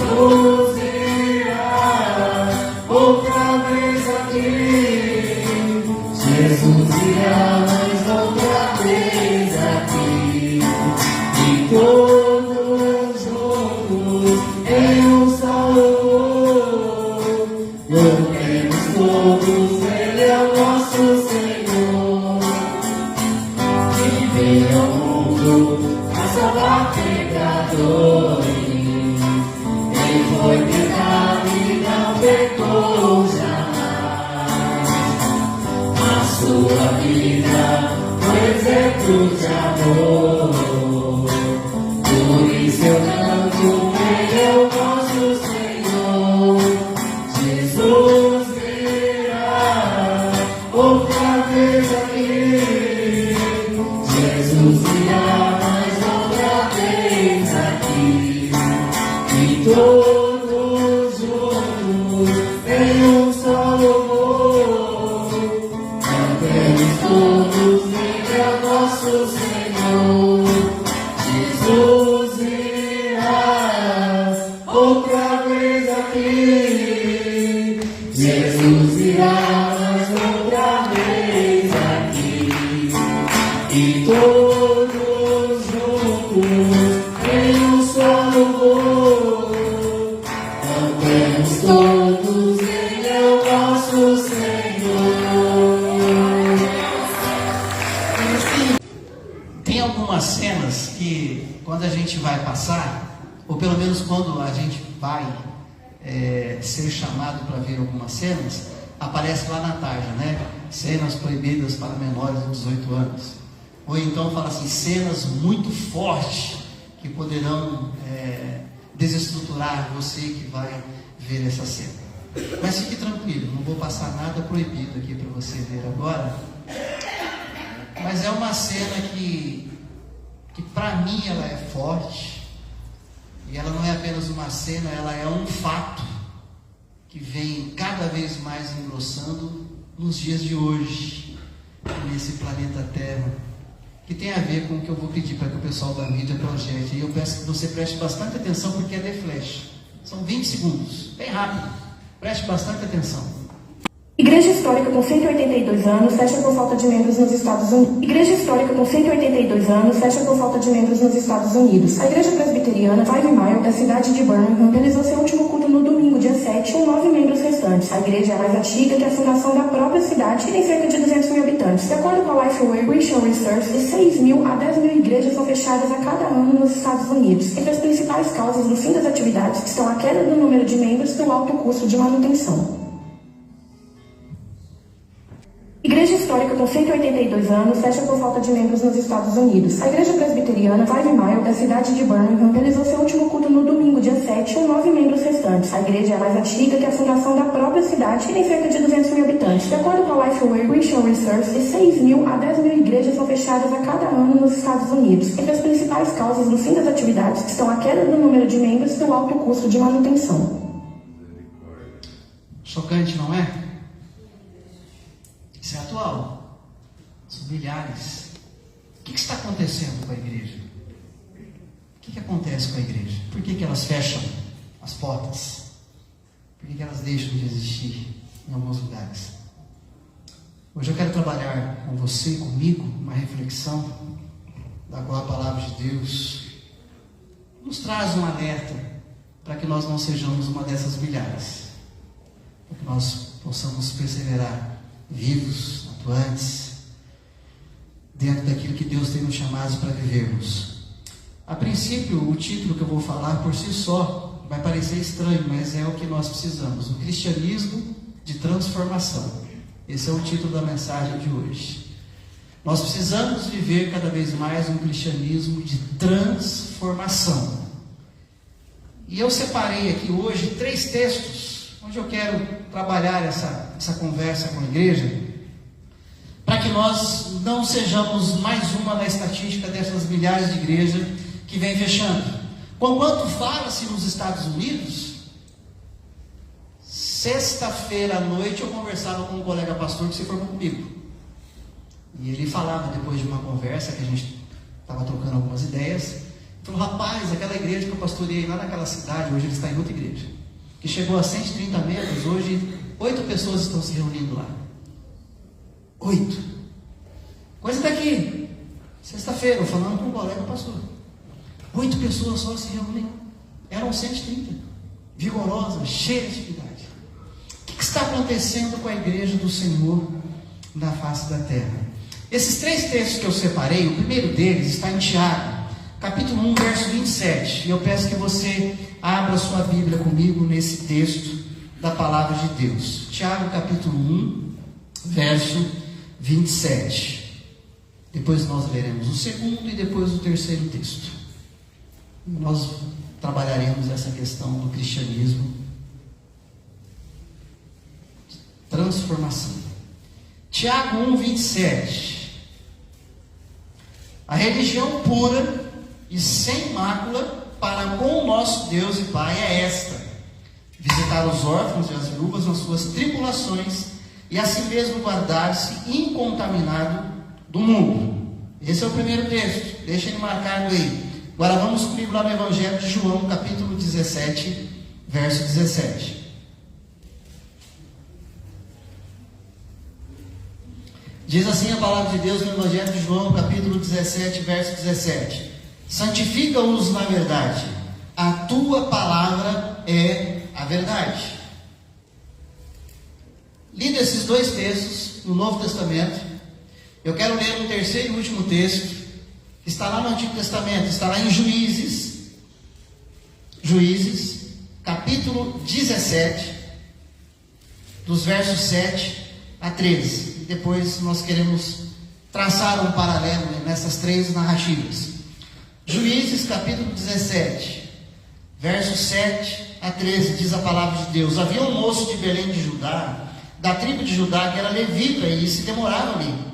Jesus irá outra vez aqui. Jesus irá mais outra vez aqui. E todos juntos em um só louvor, louvemos todos, Ele é o nosso Senhor. Que veio ao mundo a salvar pecadores. Ele foi pecado e não pecou jamais. A sua vida foi exemplo de amor. Por isso eu canto, Ele é o nosso Senhor. Jesus virá outra vez aqui. Jesus virá mais outra vez aqui. E todos juntos em um só louvor, cantemos todos, Ele é o nosso Senhor. Jesus irá outra vez aqui. Jesus irá mais outra vez aqui. E todos juntos em um só louvor, cantemos todos, Ele é o nosso Senhor. Tem algumas cenas que, quando a gente vai passar, ou pelo menos quando a gente vai ser chamado para ver algumas cenas, aparece lá na tarja, né? Cenas proibidas para menores de 18 anos. Ou então fala assim, cenas muito fortes que poderão desestruturar você que vai ver essa cena. Mas fique tranquilo, não vou passar nada proibido aqui para você ver agora. Mas é uma cena que para mim ela é forte. E ela não é apenas uma cena, ela é um fato que vem cada vez mais engrossando nos dias de hoje, nesse planeta Terra, que tem a ver com o que eu vou pedir para que o pessoal da mídia projete. E eu peço que você preste bastante atenção, porque é de flash. São 20 segundos, bem rápido. Preste bastante atenção. Igreja histórica com 182 anos fecha por falta de membros nos Estados Unidos. Igreja histórica com 182 anos fecha por falta de membros nos Estados Unidos. A igreja presbiteriana Five Mile, da cidade de Birmingham, realizou seu último culto no domingo, dia 7, com 9 membros restantes. A igreja é a mais antiga que a fundação da própria cidade e tem cerca de 200 mil habitantes. De acordo com a Lifeway Christian Research, de 6 mil a 10 mil igrejas são fechadas a cada ano nos Estados Unidos. Entre as principais causas do fim das atividades estão a queda do número de membros e o alto custo de manutenção. Igreja histórica com 182 anos fecha por falta de membros nos Estados Unidos. A igreja presbiteriana Five Mile, da cidade de Birmingham, realizou seu último culto no domingo, dia 7, com 9 membros restantes. A igreja é a mais antiga que a fundação da própria cidade e tem cerca de 200 mil habitantes. De acordo com a Lifeway Christian Research, de 6 mil a 10 mil igrejas são fechadas a cada ano nos Estados Unidos. Entre as principais causas do fim das atividades estão a queda do número de membros e o alto custo de manutenção. Chocante, não é? Isso é atual. São milhares. O que está acontecendo com a igreja? O que acontece com a igreja? Por que elas fecham as portas? Por que elas deixam de existir em alguns lugares? Hoje eu quero trabalhar com você e comigo uma reflexão da qual a palavra de Deus nos traz um alerta para que nós não sejamos uma dessas milhares, para que nós possamos perseverar vivos, atuantes, dentro daquilo que Deus tem nos chamados para vivermos. A princípio, o título que eu vou falar por si só vai parecer estranho, mas é o que nós precisamos: o cristianismo de transformação. Esse é o título da mensagem de hoje. Nós precisamos viver cada vez mais um cristianismo de transformação. E eu separei aqui hoje 3 textos onde eu quero trabalhar essa conversa com a igreja, para que nós não sejamos mais uma na estatística dessas milhares de igrejas que vem fechando. Conquanto fala-se nos Estados Unidos, sexta-feira à noite eu conversava com um colega pastor que se formou comigo. E ele falava, depois de uma conversa que a gente estava trocando algumas ideias, Falou, rapaz, aquela igreja que eu pastoreei lá naquela cidade, hoje ele está em outra igreja, que chegou a 130 membros, hoje 8 pessoas estão se reunindo lá. 8. Coisa daqui, sexta-feira, falando com um colega pastor. 8 pessoas só se reúnem. Eram 130, vigorosas, cheias de atividade. O que está acontecendo com a igreja do Senhor na face da terra? Esses 3 textos que eu separei, o primeiro deles está em Tiago, capítulo 1, verso 27. E eu peço que você abra sua Bíblia comigo nesse texto da palavra de Deus. Tiago, capítulo 1, verso 27. Depois nós leremos o segundo e depois o terceiro texto. Nós trabalharemos essa questão do cristianismo, transformação. Tiago 1, 27. A religião pura e sem mácula para com o nosso Deus e Pai é esta: visitar os órfãos e as viúvas nas suas tribulações e assim mesmo guardar-se incontaminado do mundo. Esse é o primeiro texto, deixa ele marcado aí. Agora vamos comigo lá no Evangelho de João, capítulo 17, verso 17. Diz assim a palavra de Deus no Evangelho de João, capítulo 17, verso 17. Santifica-os na verdade, a tua palavra é a verdade. Lido esses 2 textos no Novo Testamento, eu quero ler um terceiro e último texto, que está lá no Antigo Testamento, está lá em Juízes, capítulo 17, dos versos 7 a 13. E depois nós queremos traçar um paralelo nessas 3 narrativas. Juízes, capítulo 17, versos 7 a 13, diz a palavra de Deus: havia um moço de Belém de Judá, da tribo de Judá, que era levita e se demorava ali.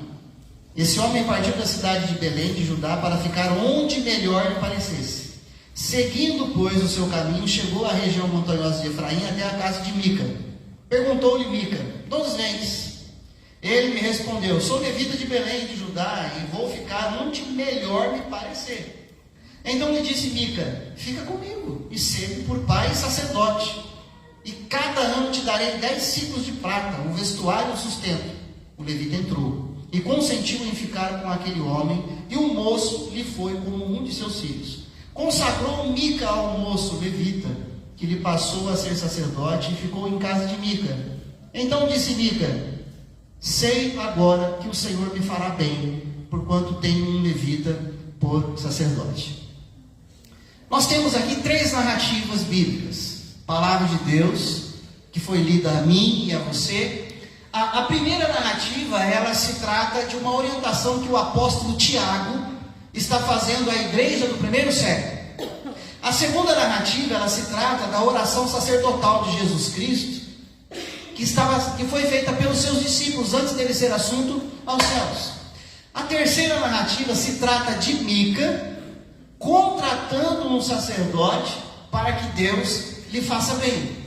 Esse homem partiu da cidade de Belém de Judá para ficar onde melhor lhe parecesse. Seguindo, pois, o seu caminho, chegou à região montanhosa de Efraim até a casa de Mica. Perguntou-lhe Mica: de onde vens? Ele me respondeu: sou levita de Belém de Judá e vou ficar onde melhor me parecer. Então lhe disse Mica: fica comigo e sê-me por pai e sacerdote, e cada ano te darei 10 ciclos de prata, um vestuário e um sustento. O levita entrou e consentiu em ficar com aquele homem, e o moço lhe foi como um de seus filhos. Consagrou Mica ao moço levita, que lhe passou a ser sacerdote, e ficou em casa de Mica. Então disse Mica: sei agora que o Senhor me fará bem, porquanto tenho um levita por sacerdote. Nós temos aqui 3 narrativas bíblicas. Palavra de Deus, que foi lida a mim e a você. A primeira narrativa, ela se trata de uma orientação que o apóstolo Tiago está fazendo à igreja do primeiro século. A segunda narrativa, ela se trata da oração sacerdotal de Jesus Cristo, que foi feita pelos seus discípulos antes dele ser assunto aos céus. A terceira narrativa se trata de Mica contratando um sacerdote para que Deus lhe faça bem.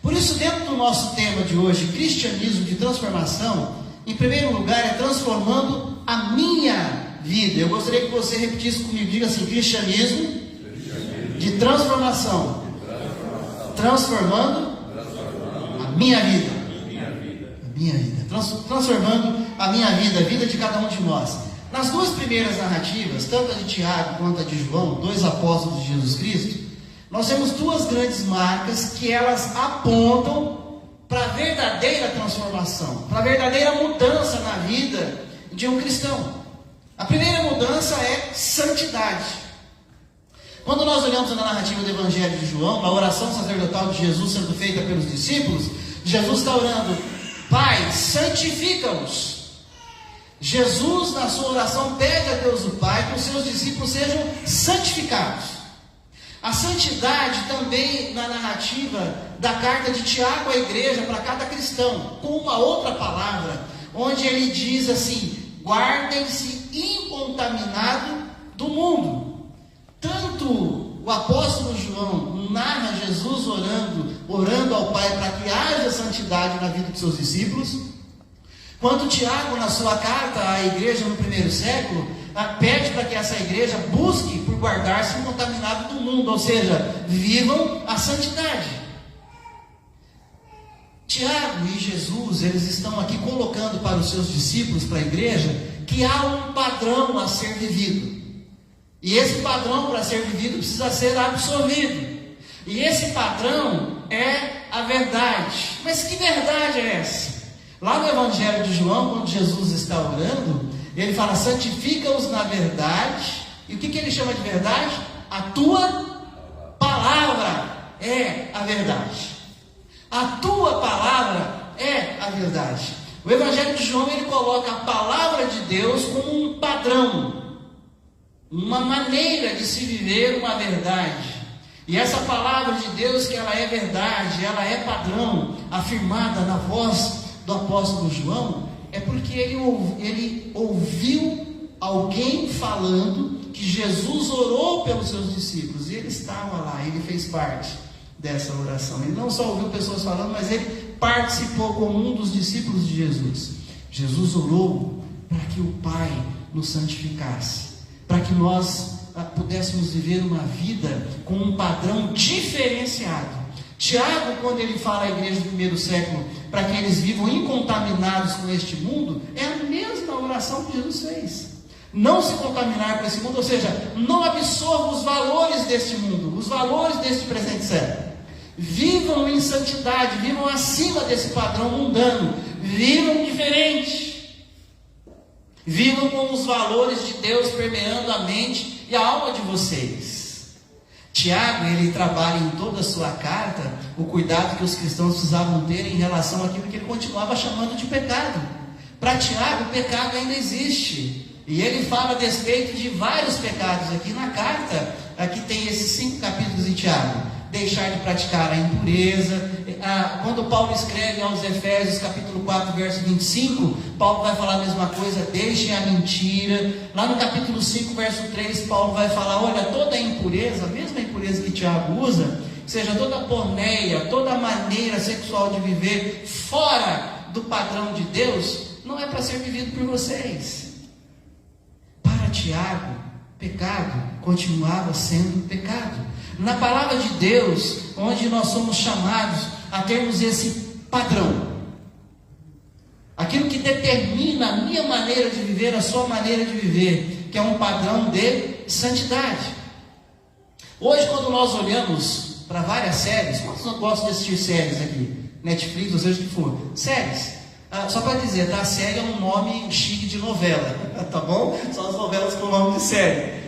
Por isso, dentro do nosso tema de hoje, cristianismo de transformação, em primeiro lugar é transformando a minha vida. Eu gostaria que você repetisse comigo, diga assim: cristianismo de transformação, transformando a minha vida, transformando a minha vida, a vida de cada um de nós. Nas 2 primeiras narrativas, tanto a de Tiago quanto a de João, 2 apóstolos de Jesus Cristo, nós temos 2 grandes marcas que elas apontam para a verdadeira transformação, para a verdadeira mudança na vida de um cristão. A primeira mudança é santidade. Quando nós olhamos na narrativa do Evangelho de João, na oração sacerdotal de Jesus sendo feita pelos discípulos, Jesus está orando: Pai, santifica-os. Jesus, na sua oração, pede a Deus o Pai que os seus discípulos sejam santificados. A santidade também na narrativa da carta de Tiago à igreja para cada cristão, com uma outra palavra, onde ele diz assim: guardem-se incontaminado do mundo. Tanto o apóstolo João narra Jesus orando ao Pai para que haja santidade na vida de seus discípulos, quanto Tiago, na sua carta à igreja no primeiro século, pede para que essa igreja busque por guardar-se incontaminado do mundo, ou seja, vivam a santidade. Tiago e Jesus, eles estão aqui colocando para os seus discípulos, para a igreja, que há um padrão a ser vivido. E esse padrão para ser vivido precisa ser absorvido. E esse padrão é a verdade. Mas que verdade é essa? Lá no Evangelho de João, quando Jesus está orando, ele fala: santifica-os na verdade. E o que ele chama de verdade? A tua palavra é a verdade. A tua palavra é a verdade. O Evangelho de João, ele coloca a palavra de Deus como um padrão, uma maneira de se viver uma verdade. E essa palavra de Deus, que ela é verdade, ela é padrão, afirmada na voz do apóstolo João, é porque ele ouviu alguém falando que Jesus orou pelos seus discípulos, e ele estava lá, ele fez parte dessa oração. Ele não só ouviu pessoas falando, mas ele participou como um dos discípulos de Jesus. Jesus orou para que o Pai nos santificasse, para que nós pudéssemos viver uma vida com um padrão diferenciado. Tiago, quando ele fala à igreja do primeiro século, para que eles vivam incontaminados com este mundo, é a mesma oração que Jesus fez. Não se contaminar com esse mundo, ou seja, não absorva os valores deste mundo, os valores deste presente século. Vivam em santidade, vivam acima desse padrão mundano, vivam diferente. Vivam com os valores de Deus permeando a mente e a alma de vocês. Tiago, ele trabalha em toda a sua carta o cuidado que os cristãos precisavam ter em relação àquilo que ele continuava chamando de pecado. Para Tiago, o pecado ainda existe. E ele fala a respeito de vários pecados aqui na carta. Aqui tem esses 5 capítulos de Tiago. Deixar de praticar a impureza. Quando Paulo escreve aos Efésios, capítulo 4, verso 25, Paulo vai falar a mesma coisa: deixem a mentira. Lá no capítulo 5, verso 3, Paulo vai falar: olha, toda a impureza, a mesma impureza que Tiago usa, seja toda a porneia, toda a maneira sexual de viver fora do padrão de Deus, não é para ser vivido por vocês. Para Tiago, pecado continuava sendo pecado. Na palavra de Deus, onde nós somos chamados a termos esse padrão, aquilo que determina a minha maneira de viver, a sua maneira de viver, que é um padrão de santidade. Hoje, quando nós olhamos para várias séries, quantos não gostam de assistir séries aqui? Netflix, ou seja o que for, séries. Só para dizer, tá? Série é um nome chique de novela, tá bom? São as novelas com nome de série.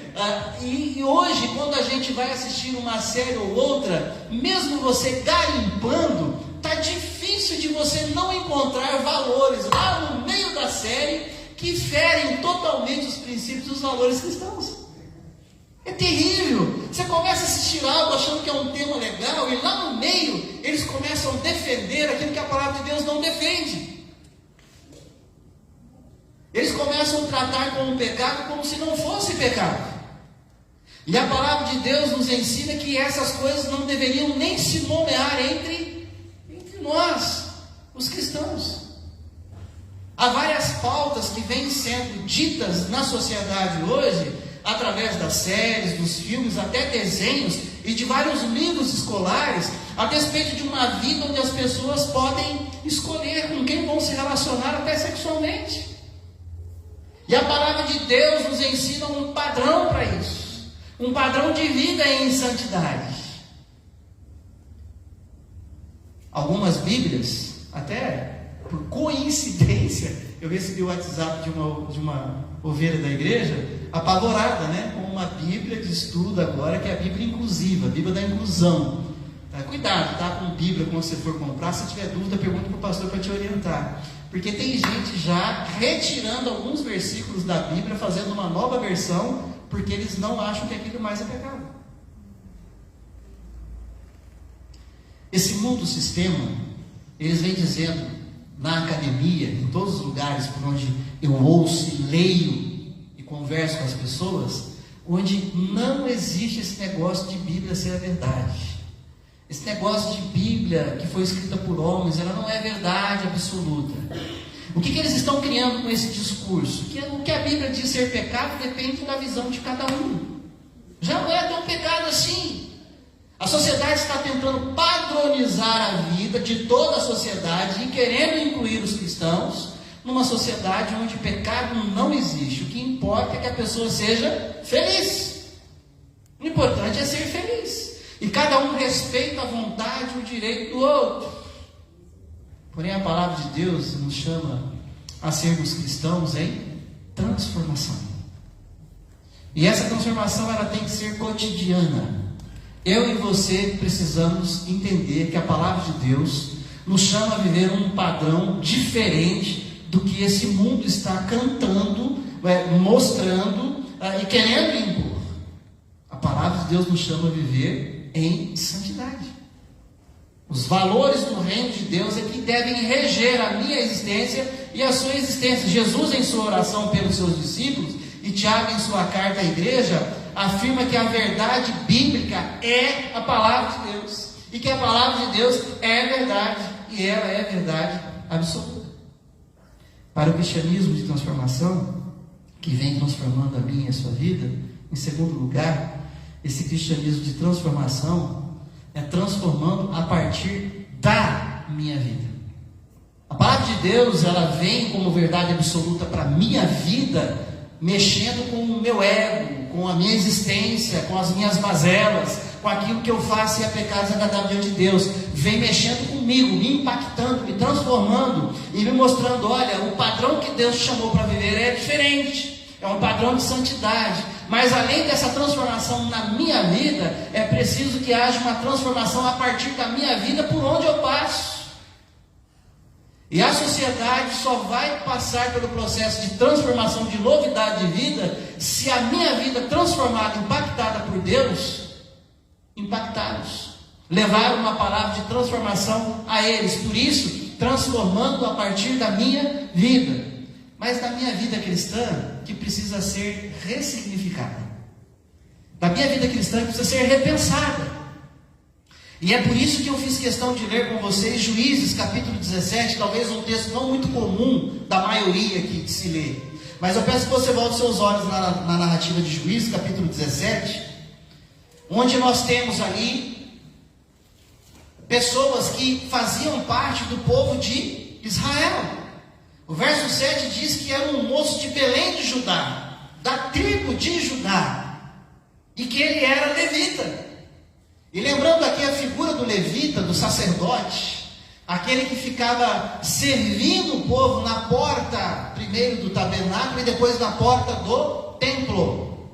E hoje, quando a gente vai assistir uma série ou outra, mesmo você garimpando, tá difícil de você não encontrar valores lá no meio da série que ferem totalmente os princípios dos valores cristãos. É terrível. Você começa a assistir algo achando que é um tema legal, e lá no meio eles começam a defender aquilo que a palavra de Deus não defende. Eles começam a tratar como pecado como se não fosse pecado. E a palavra de Deus nos ensina que essas coisas não deveriam nem se nomear entre nós, os cristãos. Há várias pautas que vêm sendo ditas na sociedade hoje, através das séries, dos filmes, até desenhos e de vários livros escolares, a respeito de uma vida onde as pessoas podem escolher com quem vão se relacionar até sexualmente. E a palavra de Deus nos ensina um padrão para isso. Um padrão de vida em santidade. Algumas Bíblias, até por coincidência, eu recebi o WhatsApp de uma ovelha da igreja, apavorada, com uma Bíblia de estudo agora, que é a Bíblia inclusiva, a Bíblia da inclusão. Cuidado, com Bíblia quando você for comprar. Se tiver dúvida, pergunta para o pastor para te orientar. Porque tem gente já retirando alguns versículos da Bíblia, fazendo uma nova versão, porque eles não acham que aquilo mais é pecado. Esse mundo sistema, eles vêm dizendo na academia, em todos os lugares por onde eu ouço e leio e converso com as pessoas, onde não existe esse negócio de Bíblia ser a verdade. Esse negócio de Bíblia que foi escrita por homens, ela não é verdade absoluta. O que eles estão criando com esse discurso? Que o que a Bíblia diz ser pecado depende da visão de cada um. Já não é tão pecado assim. A sociedade está tentando padronizar a vida de toda a sociedade e querendo incluir os cristãos numa sociedade onde pecado não existe. O que importa é que a pessoa seja feliz. O importante é ser feliz. E cada um respeita a vontade e o direito do outro. Porém, a palavra de Deus nos chama a sermos cristãos em transformação. E essa transformação ela tem que ser cotidiana. Eu e você precisamos entender que a palavra de Deus nos chama a viver um padrão diferente do que esse mundo está cantando, mostrando e querendo impor. A palavra de Deus nos chama a viver em santidade. Os valores do reino de Deus é que devem reger a minha existência e a sua existência. Jesus, em sua oração pelos seus discípulos, e Tiago, em sua carta à igreja, afirma que a verdade bíblica é a palavra de Deus, e que a palavra de Deus é verdade, e ela é verdade absoluta. Para o cristianismo de transformação, que vem transformando a minha e a sua vida, em segundo lugar, esse cristianismo de transformação é transformando a partir da minha vida. A palavra de Deus, ela vem como verdade absoluta para a minha vida, mexendo com o meu ego, com a minha existência, com as minhas mazelas, com aquilo que eu faço e é pecado desagradável diante de Deus. Vem mexendo comigo, me impactando, me transformando e me mostrando, olha, o padrão que Deus te chamou para viver é diferente, é um padrão de santidade. Mas além dessa transformação na minha vida, é preciso que haja uma transformação a partir da minha vida por onde eu passo. E a sociedade só vai passar pelo processo de transformação, de novidade de vida, se a minha vida transformada, impactada por Deus, impactá-los, levar uma palavra de transformação a eles. Por isso, transformando a partir da minha vida, mas da minha vida cristã, que precisa ser ressignificada, da minha vida cristã que precisa ser repensada. E é por isso que eu fiz questão de ler com vocês Juízes capítulo 17, talvez um texto não muito comum da maioria aqui de se ler, mas eu peço que você volte seus olhos na narrativa de Juízes capítulo 17, onde nós temos ali pessoas que faziam parte do povo de Israel. O verso 7 diz que era um moço de Belém de Judá, da tribo de Judá, e que ele era levita. E lembrando aqui a figura do levita, do sacerdote, aquele que ficava servindo o povo na porta, primeiro do tabernáculo e depois na porta do templo,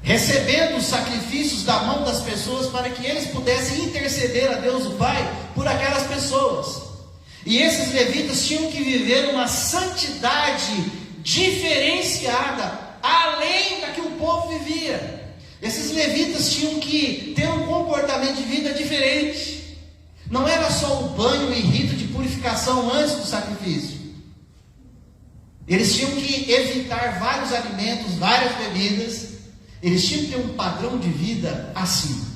recebendo os sacrifícios da mão das pessoas para que eles pudessem interceder a Deus o Pai por aquelas pessoas. E esses levitas tinham que viver uma santidade diferenciada, além da que o povo vivia. Esses levitas tinham que ter um comportamento de vida diferente. Não era só o banho e rito de purificação antes do sacrifício. Eles tinham que evitar vários alimentos, várias bebidas. Eles tinham que ter um padrão de vida acima.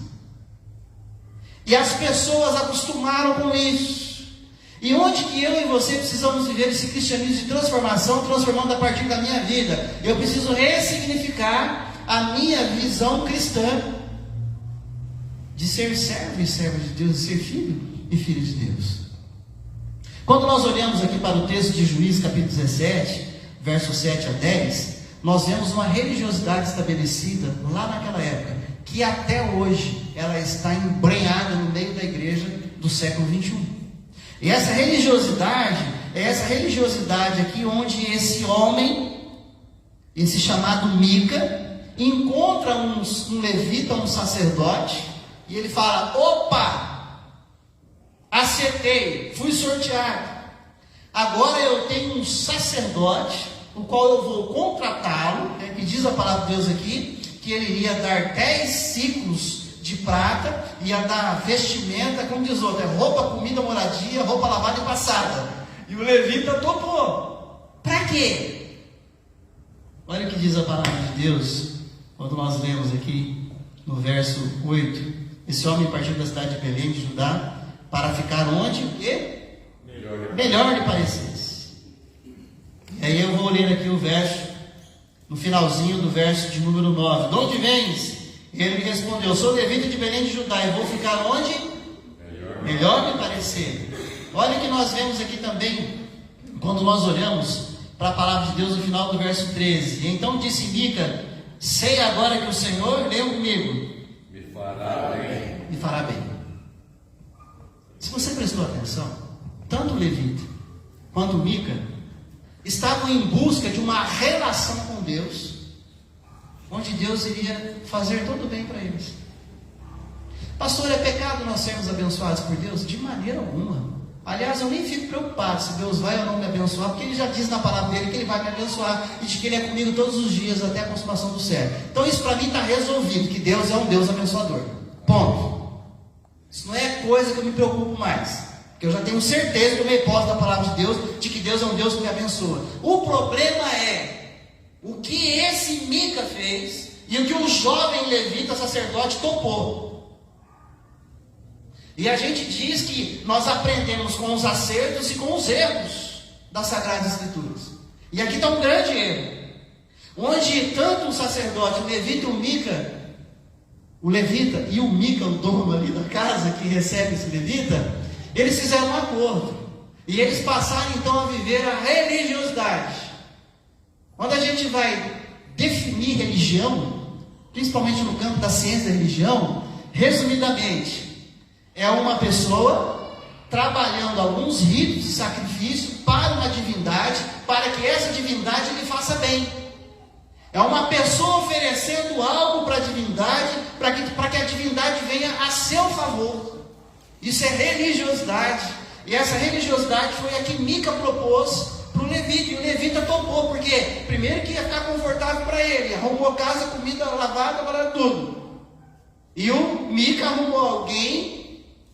E as pessoas acostumaram com isso. E onde que eu e você precisamos viver esse cristianismo de transformação, transformando a partir da minha vida? Eu preciso ressignificar a minha visão cristã de ser servo e serva de Deus, de ser filho e filho de Deus. Quando nós olhamos aqui para o texto de Juízes capítulo 17, versos 7 a 10, nós vemos uma religiosidade estabelecida lá naquela época, que até hoje ela está embrenhada no meio da igreja do século 21. E essa religiosidade, é essa religiosidade aqui onde esse homem, esse chamado Mica, encontra um levita, um sacerdote, e ele fala: opa, acertei, fui sorteado, agora eu tenho um sacerdote, o qual eu vou contratá-lo, que diz a palavra de Deus aqui, que ele iria dar 10 ciclos de prata, ia dar vestimenta, como diz outro, roupa, comida, moradia, roupa lavada e passada. E o levita topou. Para quê? Olha o que diz a palavra de Deus, quando nós lemos aqui no verso 8. Esse homem partiu da cidade de Belém de Judá, para ficar onde? O quê? Melhor melhor lhe parecesse. E aí eu vou ler aqui o verso, no finalzinho do verso de número 9. De onde vens? Ele me respondeu: sou levita de Belém de Judá, e vou ficar onde? Melhor lhe parecer. Olha que nós vemos aqui também, quando nós olhamos para a palavra de Deus no final do verso 13. E então disse Mica: sei agora que o Senhor, leu comigo, me fará bem. Me fará bem. Se você prestou atenção, tanto o levita quanto o Mica estavam em busca de uma relação com Deus, onde Deus iria fazer todo o bem para eles. Pastor, é pecado nós sermos abençoados por Deus? De maneira alguma. Aliás, eu nem fico preocupado se Deus vai ou não me abençoar, porque Ele já diz na palavra dele que Ele vai me abençoar e de que Ele é comigo todos os dias até a consumação do século. Então isso para mim está resolvido, que Deus é um Deus abençoador. Ponto. Isso não é coisa que eu me preocupo mais, porque eu já tenho certeza que eu me posso da palavra de Deus, de que Deus é um Deus que me abençoa. O problema é o que esse Mica fez e o que o jovem levita sacerdote topou. E a gente diz que nós aprendemos com os acertos e com os erros das Sagradas Escrituras. E aqui está um grande erro, onde tanto o sacerdote, o levita e o Mica, o levita e o Mica, o dono ali da casa que recebe esse levita, eles fizeram um acordo. E eles passaram então a viver a religiosidade. Quando a gente vai definir religião, principalmente no campo da ciência da religião, resumidamente, é uma pessoa trabalhando alguns ritos de sacrifício para uma divindade, para que essa divindade lhe faça bem. É uma pessoa oferecendo algo para a divindade, para que a divindade venha a seu favor. Isso é religiosidade. E essa religiosidade foi a que Mica propôs para o levita. E o levita topou, porque primeiro que ia ficar confortável para ele, arrumou casa, comida lavada, para tudo. E o Mica arrumou alguém.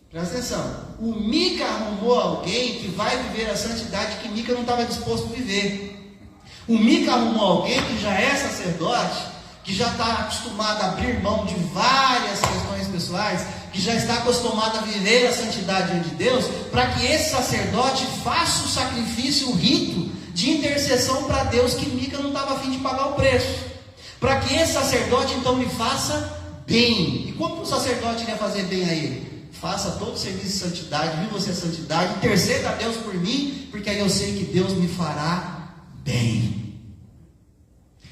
Presta atenção, o Mica arrumou alguém que vai viver a santidade que Mica não estava disposto a viver. O Mica arrumou alguém que já é sacerdote, que já está acostumado a abrir mão de várias questões pessoais, que já está acostumado a viver a santidade diante de Deus, para que esse sacerdote faça o sacrifício, o rito de intercessão para Deus, que Mica não estava a fim de pagar o preço. Para que esse sacerdote então lhe faça bem. E como o sacerdote iria fazer bem a ele? Faça todo o serviço de santidade, viva você a santidade, interceda a Deus por mim, porque aí eu sei que Deus me fará bem.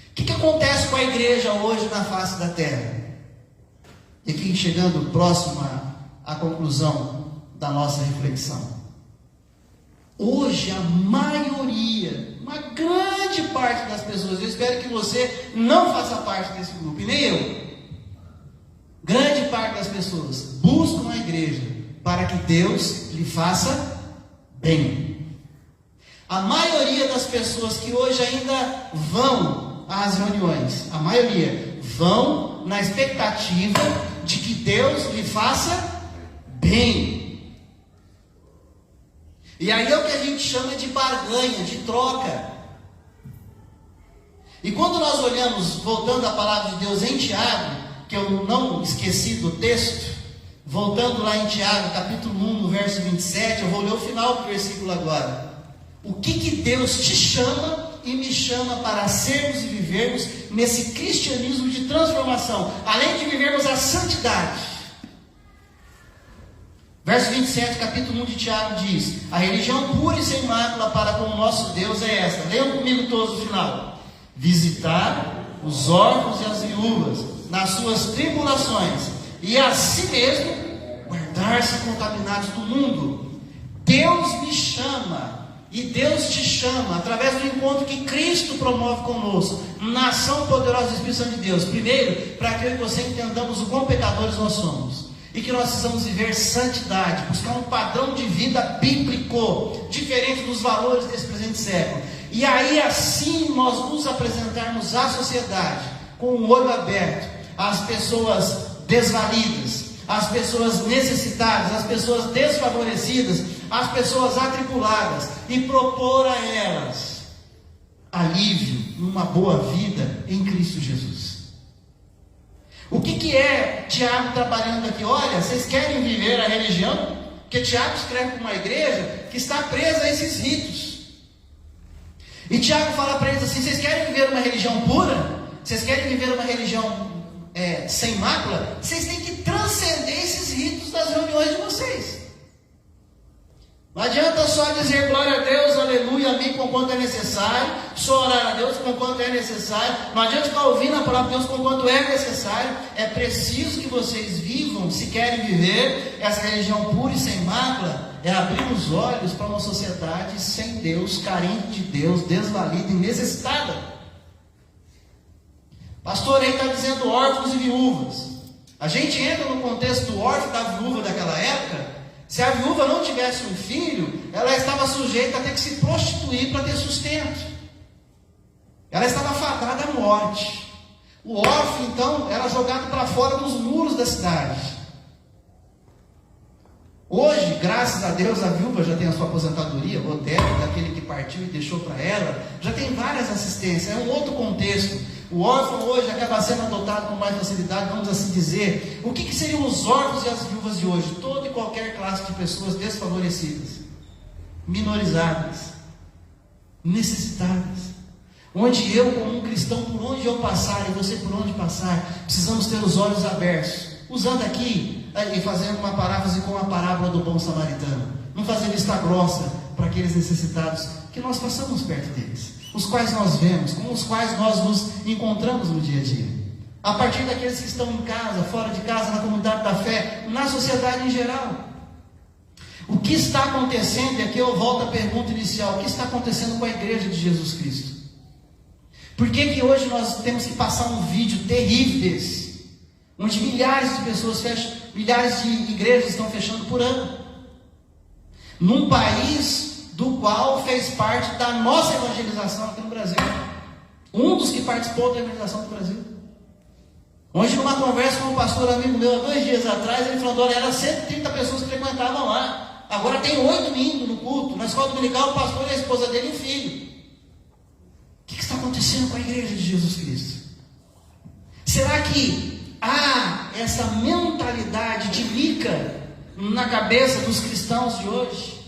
O que acontece com a igreja hoje na face da terra? E aqui chegando próximo à conclusão da nossa reflexão. Hoje a maioria, uma grande parte das pessoas, eu espero que você não faça parte desse grupo, e nem eu. Grande parte das pessoas buscam a igreja para que Deus lhe faça bem. A maioria das pessoas que hoje ainda vão às reuniões, a maioria vão na expectativa de que Deus lhe faça bem. E aí é o que a gente chama de barganha, de troca. E quando nós olhamos, voltando à palavra de Deus em Tiago, que eu não esqueci do texto, voltando lá em Tiago, capítulo 1, no verso 27, eu vou ler o final do versículo agora. O que Deus te chama e me chama para sermos e vivermos nesse cristianismo de transformação, além de vivermos a santidade. Verso 27, capítulo 1 de Tiago diz: a religião pura e sem mácula para com o nosso Deus é esta. Leiam comigo todos o final: visitar os órfãos e as viúvas nas suas tribulações, e a si mesmo guardar-se contaminados do mundo. Deus me chama, e Deus te chama, através do encontro que Cristo promove conosco, na ação poderosa do Espírito Santo de Deus. Primeiro, para que eu e você entendamos o quão pecadores nós somos, e que nós precisamos viver santidade, buscar um padrão de vida bíblico, diferente dos valores desse presente século. E aí assim nós nos apresentarmos à sociedade, com o olho aberto, as pessoas desvalidas, as pessoas necessitadas, as pessoas desfavorecidas, as pessoas atribuladas, e propor a elas alívio numa boa vida em Cristo Jesus. O que é Tiago trabalhando aqui? Olha, vocês querem viver a religião? Porque Tiago escreve para uma igreja que está presa a esses ritos. E Tiago fala para eles assim: vocês querem viver uma religião pura? Vocês querem viver uma religião sem mácula? Vocês têm que transcender esses ritos das reuniões de vocês. Não adianta só dizer glória a Deus, aleluia, amém, conquanto é necessário, só orar a Deus conquanto é necessário. Não adianta ficar ouvindo a palavra de Deus conquanto é necessário. É preciso que vocês vivam, se querem viver essa religião pura e sem mácula, é abrir os olhos para uma sociedade sem Deus, carente de Deus, desvalida e necessitada. Pastor aí está dizendo órfãos e viúvas. A gente entra no contexto do órfão e da viúva daquela época. Se a viúva não tivesse um filho, ela estava sujeita a ter que se prostituir para ter sustento. Ela estava fadada à morte. O órfão, então, era jogado para fora dos muros da cidade. Hoje, graças a Deus, a viúva já tem a sua aposentadoria, o débito daquele que partiu e deixou para ela, já tem várias assistências, é um outro contexto. O órfão hoje acaba sendo adotado com mais facilidade, vamos assim dizer. O que seriam os órfãos e as viúvas de hoje? Toda e qualquer classe de pessoas desfavorecidas, minorizadas, necessitadas. Onde eu, como um cristão, por onde eu passar e você por onde passar, precisamos ter os olhos abertos. Usando aqui e fazendo uma paráfrase com a parábola do bom samaritano. Não fazer vista grossa para aqueles necessitados, que nós passamos perto deles, os quais nós vemos, com os quais nós nos encontramos no dia a dia. A partir daqueles que estão em casa, fora de casa, na comunidade da fé, na sociedade em geral. O que está acontecendo, e aqui eu volto à pergunta inicial, o que está acontecendo com a igreja de Jesus Cristo? Por que hoje nós temos que passar um vídeo terrível desse? Onde milhares de pessoas fecham, milhares de igrejas estão fechando por ano. Num país do qual fez parte da nossa evangelização aqui no Brasil. Um dos que participou da evangelização do Brasil. Onde numa conversa com um pastor amigo meu, há 2 dias atrás, ele falou: olha, eram 130 pessoas que frequentavam lá. Agora tem 8 indo no culto. Na escola dominical, o pastor e a esposa dele e o filho. O que está acontecendo com a igreja de Jesus Cristo? Será que há essa mentalidade de mica na cabeça dos cristãos de hoje?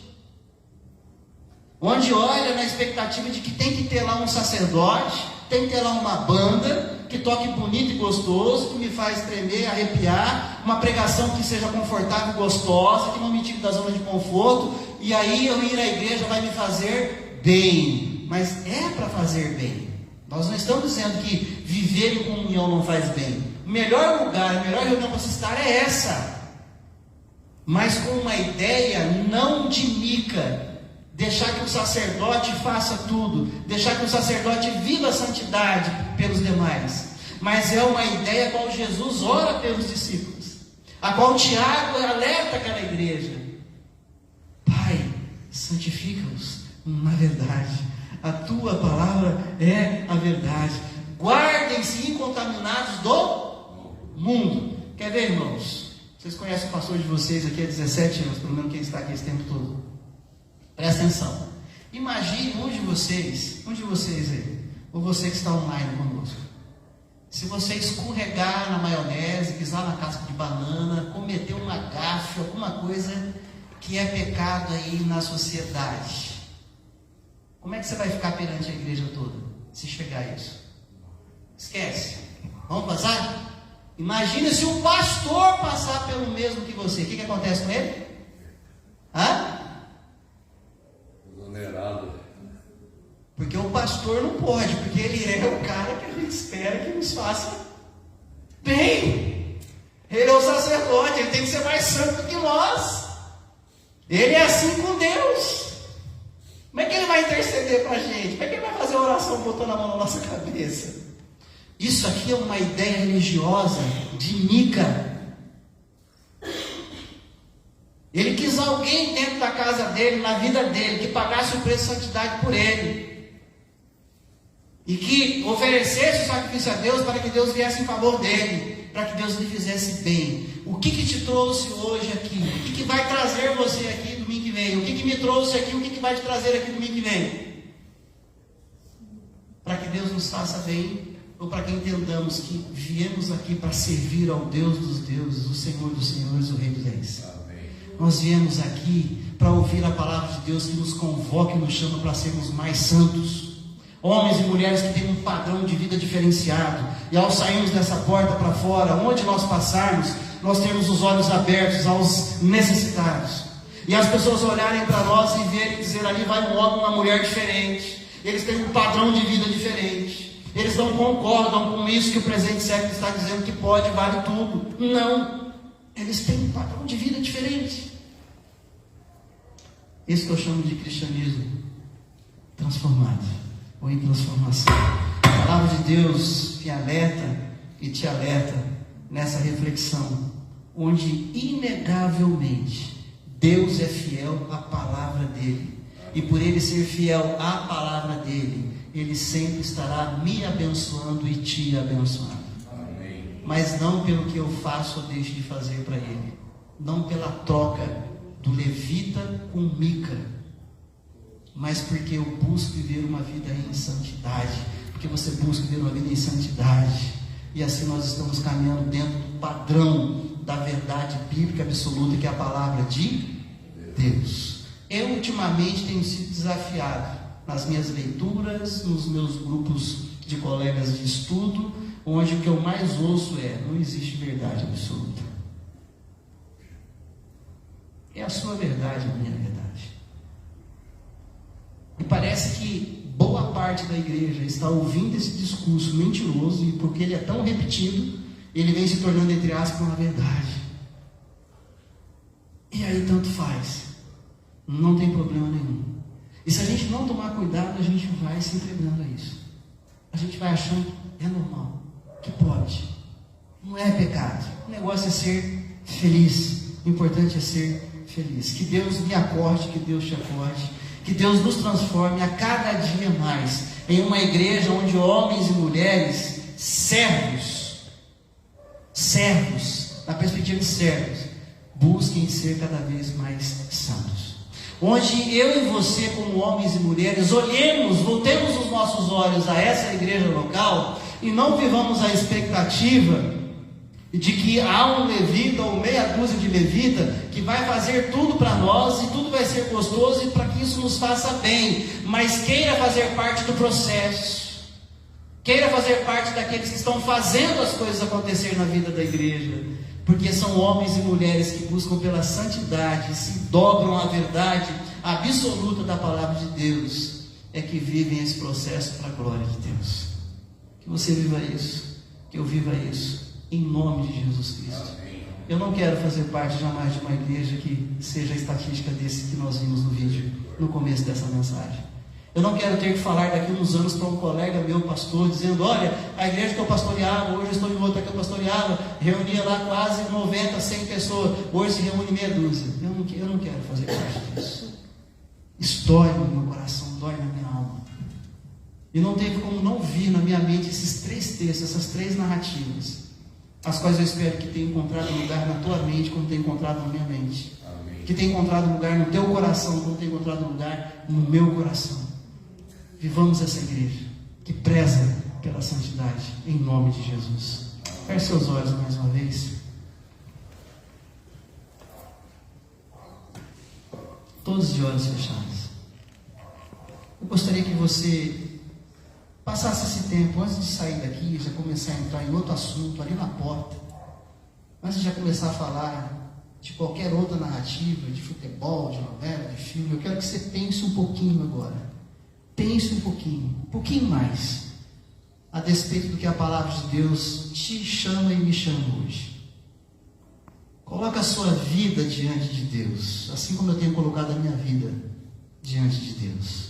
Onde olha na expectativa de que tem que ter lá um sacerdote, tem que ter lá uma banda que toque bonito e gostoso, que me faz tremer, arrepiar, uma pregação que seja confortável e gostosa, que não me tire da zona de conforto, e aí eu ir à igreja vai me fazer bem. Mas é para fazer bem. Nós não estamos dizendo que viver em comunhão não faz bem. O melhor lugar, a melhor reunião para se estar é essa. Mas com uma ideia não de mica. Deixar que o sacerdote faça tudo. Deixar que o sacerdote viva a santidade pelos demais. Mas é uma ideia a qual Jesus ora pelos discípulos. A qual Tiago alerta aquela igreja. Pai, santifica-os na verdade. A tua palavra é a verdade. Guardem-se incontaminados do mundo. Quer ver, irmãos? Vocês conhecem o pastor de vocês aqui há 17 anos, pelo menos quem está aqui esse tempo todo. Presta atenção. Imagine um de vocês aí, ou você que está online conosco. Se você escorregar na maionese, pisar na casca de banana, cometer uma gafe, alguma coisa que é pecado aí na sociedade. Como é que você vai ficar perante a igreja toda, se chegar a isso? Esquece. Vamos passar? Imagina se o pastor passar pelo mesmo que você. O que acontece com ele? Exonerado. Porque o pastor não pode, porque ele é o cara que a gente espera que nos faça bem. Ele é o sacerdote, ele tem que ser mais santo do que nós. Ele é assim com Deus. Como é que ele vai interceder para a gente? Como é que ele vai fazer a oração botando a mão na nossa cabeça? Isso aqui é uma ideia religiosa de mica. Ele quis alguém dentro da casa dele, na vida dele, que pagasse o preço de santidade por ele. E que oferecesse o sacrifício a Deus para que Deus viesse em favor dele, para que Deus lhe fizesse bem. O que te trouxe hoje aqui? O que vai trazer você aqui domingo que vem? O que me trouxe aqui? O que vai te trazer aqui domingo que vem? Para que Deus nos faça bem, ou para que entendamos que viemos aqui para servir ao Deus dos deuses, o Senhor dos senhores, o Rei dos reis. Amém. Nós viemos aqui para ouvir a palavra de Deus que nos convoca e nos chama para sermos mais santos. Homens e mulheres que têm um padrão de vida diferenciado. E ao sairmos dessa porta para fora, onde nós passarmos, nós temos os olhos abertos aos necessitados. E as pessoas olharem para nós e verem e dizer, ali vai um homem e uma mulher diferente. Eles têm um padrão de vida diferente. Eles não concordam com isso que o presente século está dizendo que pode, vale tudo. Não. Eles têm um padrão de vida diferente. Isso que eu chamo de cristianismo transformado, ou em transformação. A palavra de Deus me alerta e te alerta nessa reflexão, onde inegavelmente Deus é fiel à palavra dele. E por ele ser fiel à palavra dele, ele sempre estará me abençoando e te abençoando. Amém. Mas não pelo que eu faço ou deixo de fazer para ele. Não pela troca do levita com Mica. Mas porque eu busco viver uma vida em santidade. Porque você busca viver uma vida em santidade. E assim nós estamos caminhando dentro do padrão da verdade bíblica absoluta, que é a palavra de Deus. Eu ultimamente tenho sido desafiado nas minhas leituras, nos meus grupos de colegas de estudo, onde o que eu mais ouço é: não existe verdade absoluta. É a sua verdade, a minha verdade. E parece que boa parte da igreja está ouvindo esse discurso mentiroso, e porque ele é tão repetido, ele vem se tornando, entre aspas, uma verdade. E aí tanto faz. Não tem problema nenhum. E se a gente não tomar cuidado, a gente vai se entregando a isso. A gente vai achando que é normal, que pode. Não é pecado. O negócio é ser feliz. O importante é ser feliz. Que Deus me acorde, que Deus te acorde. Que Deus nos transforme a cada dia mais em uma igreja onde homens e mulheres, servos, na perspectiva de servos, busquem ser cada vez mais santos. Onde eu e você, como homens e mulheres, voltemos os nossos olhos a essa igreja local e não vivamos a expectativa de que há um levita ou meia dúzia de levita que vai fazer tudo para nós e tudo vai ser gostoso e para que isso nos faça bem, mas queira fazer parte do processo, queira fazer parte daqueles que estão fazendo as coisas acontecer na vida da igreja, porque são homens e mulheres que buscam pela santidade, se dobram à verdade absoluta da palavra de Deus, é que vivem esse processo para a glória de Deus. Que você viva isso, que eu viva isso, em nome de Jesus Cristo. Eu não quero fazer parte jamais de uma igreja que seja a estatística desse que nós vimos no vídeo, no começo dessa mensagem. Eu não quero ter que falar daqui uns anos para um colega meu, pastor, dizendo: olha, a igreja que eu pastoreava, hoje eu estou em outra que eu pastoreava, reunia lá quase 90, 100 pessoas, hoje se reúne meia dúzia. Eu não quero fazer parte disso. Isso dói no meu coração, dói na minha alma. E não teve como não vir na minha mente esses três textos, essas três narrativas, as quais eu espero que tenha encontrado lugar na tua mente, como tem encontrado na minha mente. Amém. Que tenha encontrado lugar no teu coração, como tem encontrado lugar no meu coração. Vivamos essa igreja que preza pela santidade, em nome de Jesus. Feche seus olhos mais uma vez. Todos de olhos fechados. Eu gostaria que você passasse esse tempo, antes de sair daqui, já começar a entrar em outro assunto, ali na porta, antes de já começar a falar de qualquer outra narrativa, de futebol, de novela, de filme, eu quero que você pense um pouquinho agora. Pense um pouquinho mais, a despeito do que a palavra de Deus te chama e me chama hoje. Coloca a sua vida diante de Deus, assim como eu tenho colocado a minha vida diante de Deus.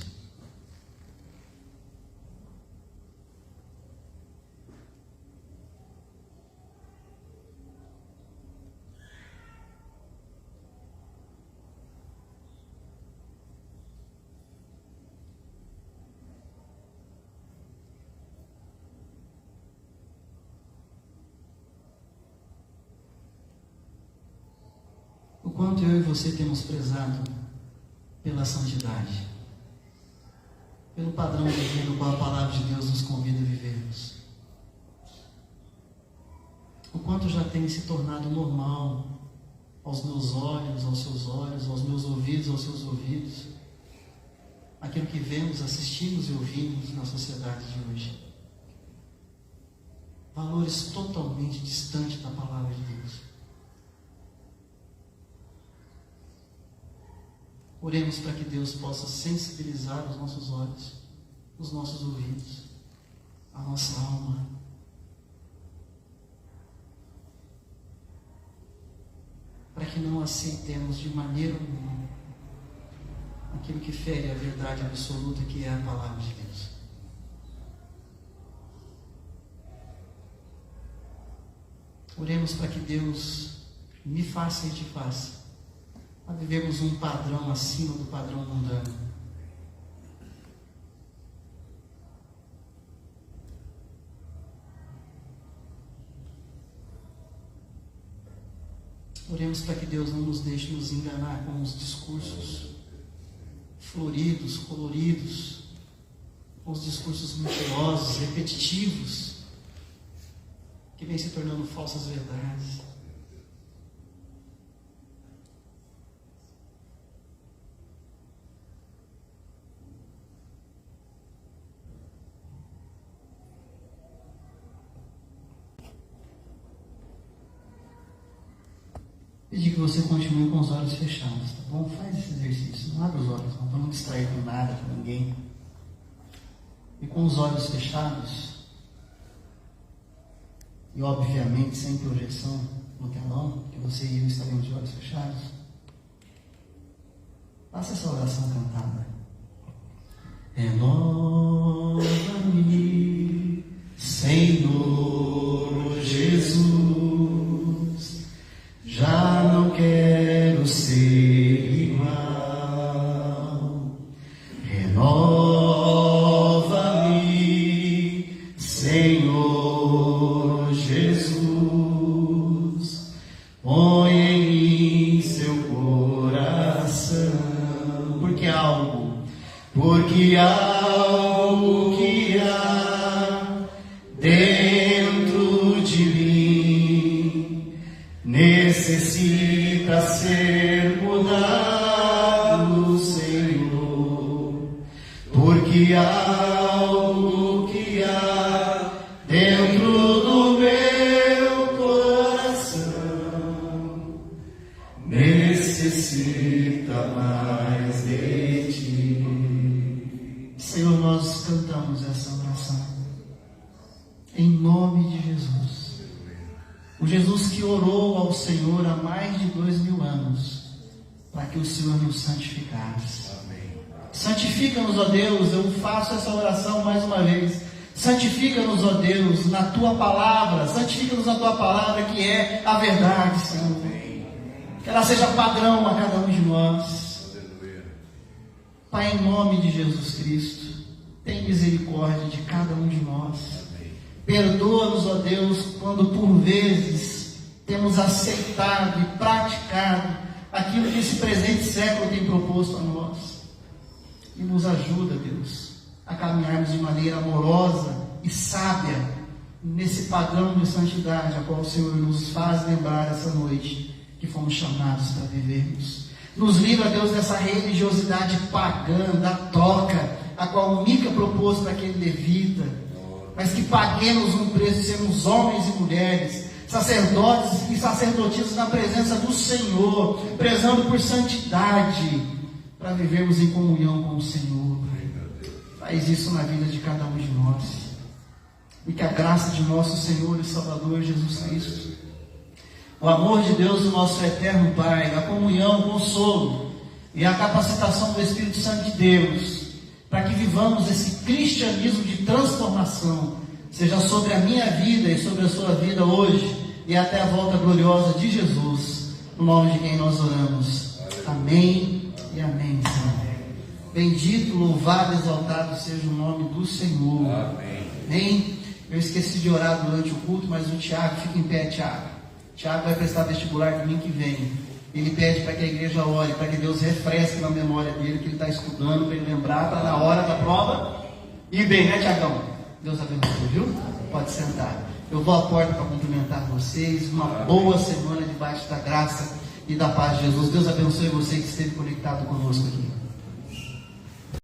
O quanto eu e você temos prezado pela santidade, pelo padrão de vida no qual a palavra de Deus nos convida a vivermos. O quanto já tem se tornado normal aos meus olhos, aos seus ouvidos aos seus ouvidos, aquilo que vemos, assistimos e ouvimos na sociedade de hoje. Valores totalmente distantes da palavra de Deus. Oremos para que Deus possa sensibilizar os nossos olhos, os nossos ouvidos, a nossa alma. Para que não aceitemos de maneira alguma aquilo que fere a verdade absoluta, que é a palavra de Deus. Oremos para que Deus me faça e te faça a vivermos um padrão acima do padrão mundano. Oremos para que Deus não nos deixe nos enganar com os discursos floridos, coloridos, com os discursos mentirosos, repetitivos, que vem se tornando falsas verdades. Pedir que você continue com os olhos fechados, tá bom? Faz esse exercício, não abre os olhos, não vamos distrair com nada, com ninguém. E com os olhos fechados, e obviamente sem projeção no telão, que você e eu estaremos de olhos fechados, faça essa oração cantada. Renova-me, Senhor Jesus, já não quero ser igual. Renova-me, Senhor Jesus, põe em mim seu coração, porque algo que há dentro de mim necessita ser mudado, Senhor, porque algo que há dentro do meu coração necessita mais de ti. Senhor, nós cantamos essa oração em nome de Jesus. O Jesus que orou ao Senhor há mais de 2000 anos, para que o Senhor nos santificasse. Santifica-nos, ó Deus, eu faço essa oração mais uma vez. Santifica-nos, ó Deus, na Tua palavra. Santifica-nos na Tua palavra, que é a verdade, Senhor. Que ela seja padrão a cada um de nós. Pai, em nome de Jesus Cristo, tem misericórdia de cada um de nós. Perdoa-nos, ó Deus, quando por vezes temos aceitado e praticado aquilo que esse presente século tem proposto a nós. E nos ajuda, Deus, a caminharmos de maneira amorosa e sábia nesse padrão de santidade a qual o Senhor nos faz lembrar essa noite que fomos chamados para vivermos. Nos livra, Deus, dessa religiosidade pagã, da toca, a qual Mica propôs para aquele levita, mas que paguemos um preço, sermos homens e mulheres, sacerdotes e sacerdotisas na presença do Senhor, prezando por santidade, para vivermos em comunhão com o Senhor. Faz isso na vida de cada um de nós, e que a graça de nosso Senhor e Salvador Jesus Cristo, o amor de Deus, o nosso eterno Pai, a comunhão, o consolo e a capacitação do Espírito Santo de Deus, para que vivamos esse cristianismo de transformação, seja sobre a minha vida e sobre a sua vida hoje e até a volta gloriosa de Jesus, no nome de quem nós oramos. Amém e amém, Senhor. Bendito, louvado, exaltado seja o nome do Senhor. Amém. Eu esqueci de orar durante o culto, mas o Tiago, fica em pé, Tiago. Tiago vai prestar vestibular domingo que vem. Ele pede para que a igreja ore, para que Deus refresque na memória dele, que ele está estudando, para ele lembrar, para na hora da prova ir bem, né, Tiagão? Deus abençoe, viu? Pode sentar. Eu vou à porta para cumprimentar vocês. Uma boa semana debaixo da graça e da paz de Jesus. Deus abençoe você que esteve conectado conosco aqui.